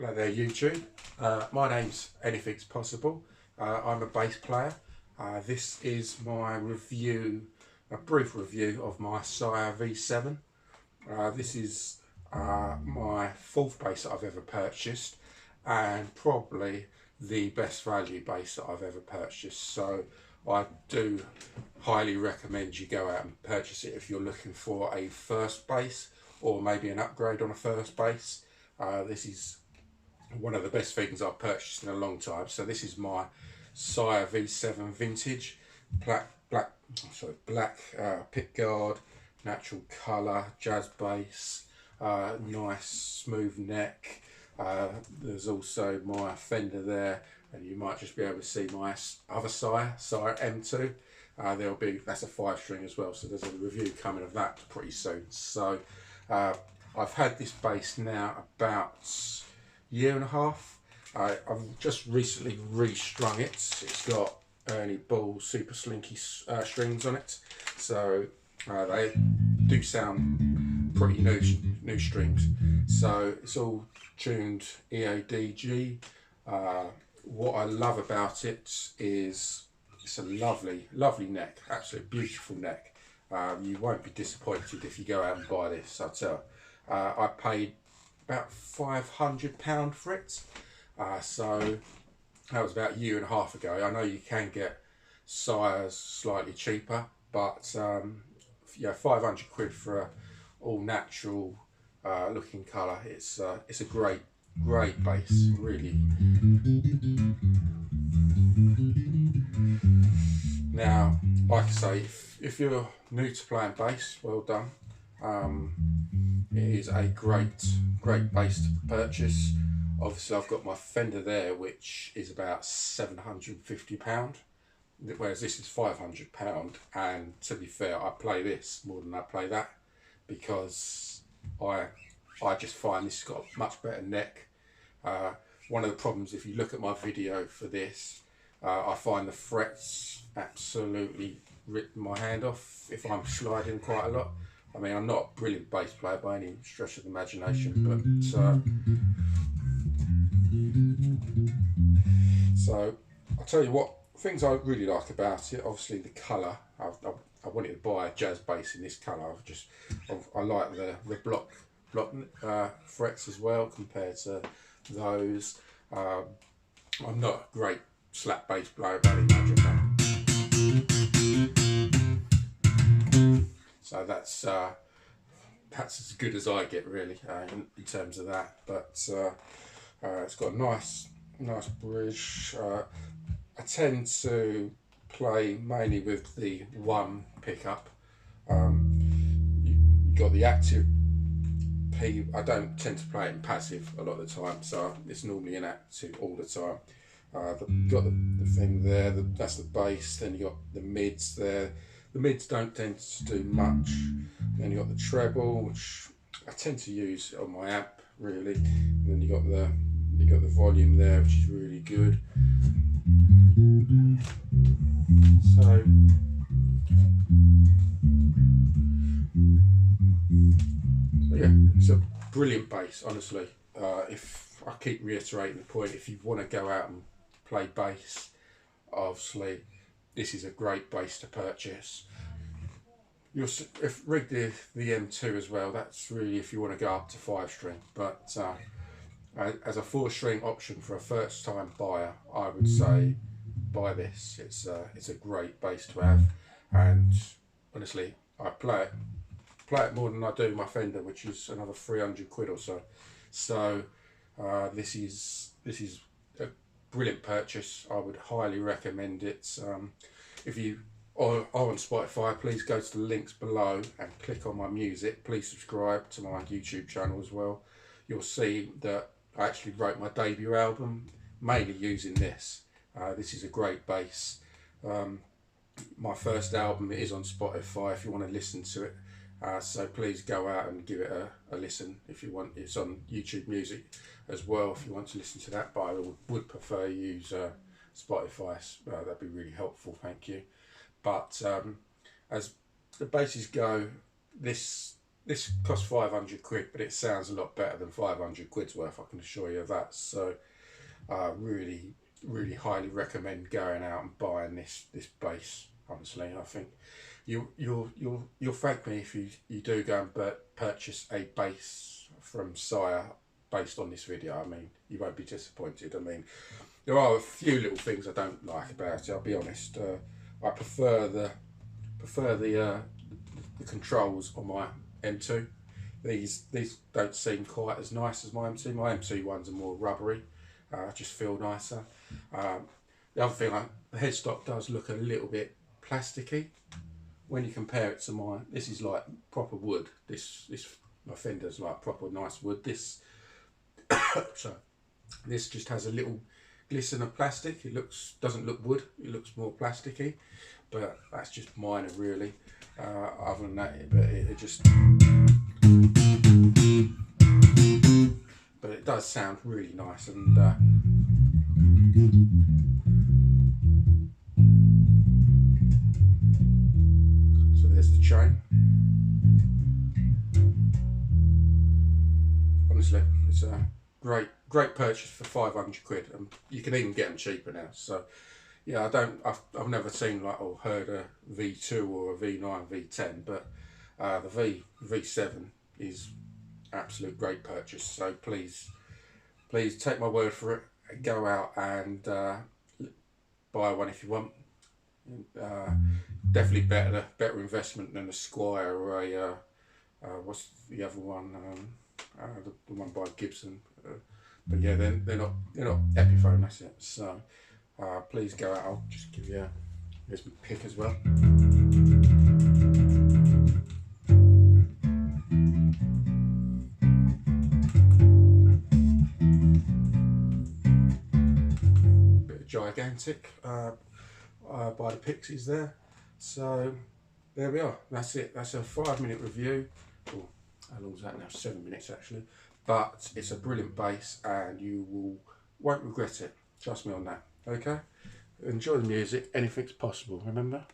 Hello there YouTube, my name's Anything's Possible. I'm a bass player. This is my review, a brief review of my Sire V7. This is my fourth bass that I've ever purchased and probably the best value bass that I've ever purchased. So I do highly recommend you go out and purchase it if you're looking for a first bass or maybe an upgrade on a first bass. This is one of the best things I've purchased in a long time. So this is my Sire V7 vintage, black pick guard, natural colour, jazz bass, nice smooth neck. There's also my Fender there, and you might just be able to see my other Sire M2. That's a 5-string as well, so there's a review coming of that pretty soon. So I've had this bass now about year and a half. I've just recently restrung it. It's got Ernie Ball super slinky strings on it, so they do sound pretty new strings. So it's all tuned EADG. What I love about it is it's a lovely neck, absolutely beautiful neck. You won't be disappointed if you go out and buy this, I'll tell. I paid about £500 for it, so that was about a year and a half ago. I know you can get Sires slightly cheaper, but yeah, 500 quid for a all natural looking colour. It's a great bass, really. Now, like I say, if you're new to playing bass, well done. It is a great bass to purchase. Obviously I've got my Fender there, which is about £750, whereas this is £500, and to be fair, I play this more than I play that, because I just find this has got a much better neck. One of the problems, if you look at my video for this, I find the frets absolutely rip my hand off if I'm sliding quite a lot. I mean, I'm not a brilliant bass player by any stretch of the imagination, but so I'll tell you what things I really like about it. Obviously the colour. I wanted to buy a jazz bass in this colour. I like the block frets as well compared to those. I'm not a great slap bass player by any imagination. So that's as good as I get really in terms of that. But it's got a nice bridge. I tend to play mainly with the one pickup. You got the active P. I don't tend to play it in passive a lot of the time, so it's normally in active all the time. Got the thing there. That's the bass. Then you got the mids there. The mids don't tend to do much. Then you got the treble, which I tend to use on my amp really. And then you got the volume there, which is really good. So yeah, it's a brilliant bass, honestly. If I keep reiterating the point, if you want to go out and play bass, obviously this is a great bass to purchase. If rig the M2 as well, that's really if you want to go up to 5-string, but as a 4-string option for a first time buyer, I would say buy this. It's a great bass to have, and honestly I play it more than I do my Fender, which is another 300 quid or so. So this is a brilliant purchase. I would highly recommend it. If you are on Spotify, please go to the links below and click on my music. Please subscribe to my YouTube channel as well. You'll see that I actually wrote my debut album mainly using this. This is a great bass. My first album is on Spotify if you want to listen to it. So please go out and give it a listen if you want. It's on YouTube Music as well if you want to listen to that, but I would prefer you use Spotify. That'd be really helpful, thank you. But as the basses go, this this costs 500 quid, but it sounds a lot better than 500 quid's worth, I can assure you of that. So really, really highly recommend going out and buying this bass. Honestly, I think you'll thank me if you do go and purchase a bass from Sire based on this video. I mean, you won't be disappointed. I mean, there are a few little things I don't like about it, I'll be honest. I prefer the controls on my M2. These don't seem quite as nice as my M2. My M2 ones are more rubbery. Just feel nicer. The other thing, the headstock does look a little bit plasticky when you compare it to mine. This is like proper wood. This my Fender's like proper nice wood. This so this just has a little glisten of plastic. It doesn't look wood. It looks more plasticky, but that's just minor really. Other than that, it just. But it does sound really nice, and so there's the chain. Honestly, it's a great purchase for 500 quid, and you can even get them cheaper now. So yeah, I've never seen or heard a V2 or a V9, V10, but the V7 is absolute great purchase. So please take my word for it. Go out and buy one if you want. Definitely better investment than a Squire or a what's the other one? The one by Gibson. But yeah, they're not Epiphone. That's it. So please go out. I'll just give you here's my pick as well. Gigantic by the Pixies there. So there we are. That's it. That's a 5-minute review. Oh, how long is that now? 7 minutes actually. But it's a brilliant bass, and you won't regret it. Trust me on that. Okay. Enjoy the music. Anything's possible. Remember.